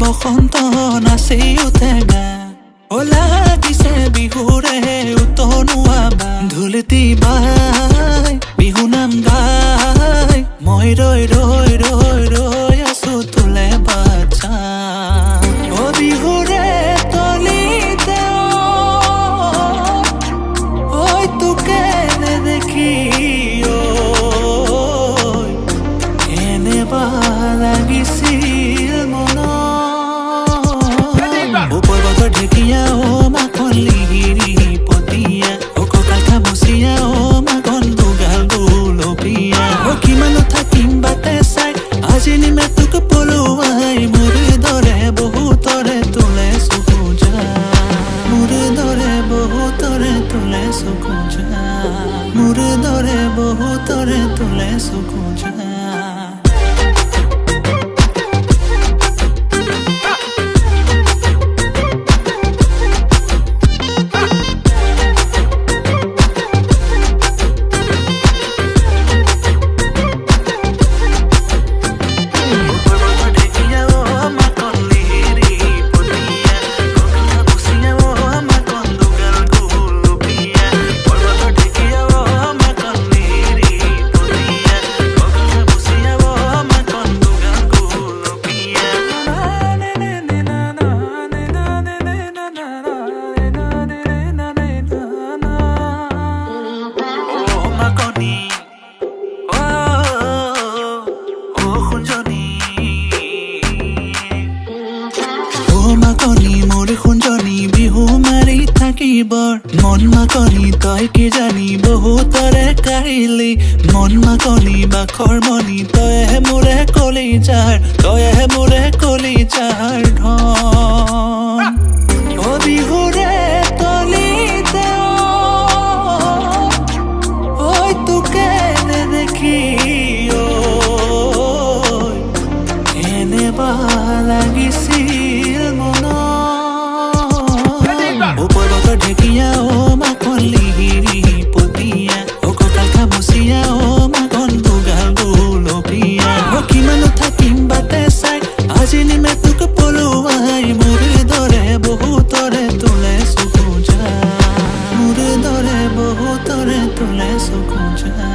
বসন্ত নাচি উঠে গা লাগিছে বিহুৰে উতনুৱা বা ঢোলতি বাই বিহু নাম গাই মই ৰৈ ৰৈ ৰৈ ৰৈ আছো তোলে বাচ্চা অ বিহুৰে তলিতে ঐ তোকে নেদেখি এনেবা লাগিছিল মন ওপৰ বতৰ ঢেকীয়া অ মাখন লিহিৰি পতিয়া অ কঁকাল খামুচিয়া অ মাখন দুগাল গুলপীয়া অ কিমান থাকিম বাটে চাই আজি নিমে তোক পলুৱাই মোৰ দৰে বহুতৰে তোলে চকু যা মোৰ দৰে বহুতৰে তোলে চকু যা মোৰ দৰে বহুতৰে তোলে চকু যা মন মাকনি তই কি জানি বহুতৰে কাহিলি মন মাকনি বাখৰ মনি তইহে মোৰে কলিজাৰ তইহে মোৰে কলিজাৰ ধন অ বিহুৰে তলিতে ঐ তোকে নেদেখি এনেবা লাগিছিল মন ওপৰ বতৰ ঢেকীয়া অ মাখন লিহিৰি পতিয়া অ কঁকাল খামুচিয়া অ মাখন দুগাল গুলপীয়া অ কিমান থাকিম বাটে চাই আজি নিমে তোক পলুৱাই মোৰ দৰে বহুতৰে তোলে চকু যা মোৰ দৰে বহুতৰে তোলে চকু যা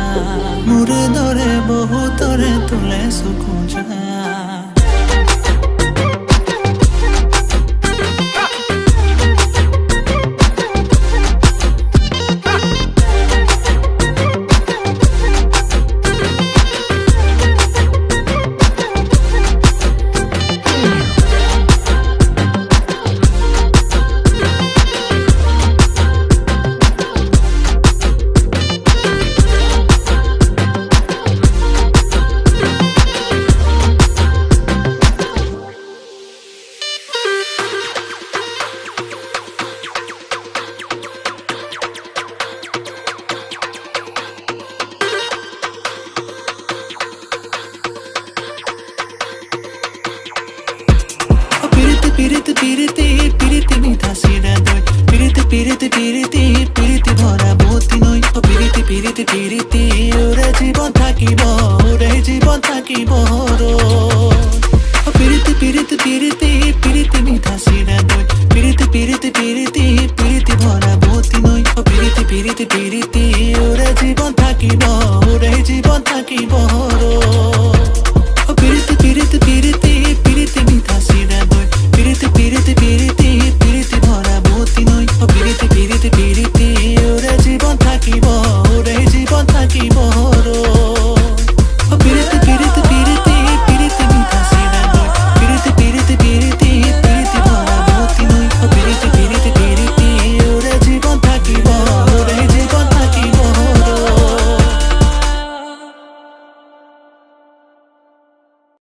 মোৰ দৰে বহুতৰে তোলে চকু যা পিৰিতি মিঠা সিৰা দই পিৰিতি ভৰা বতি নই ও পিৰিতি ওৰে জীবন থাকিব ৰ পিৰিতি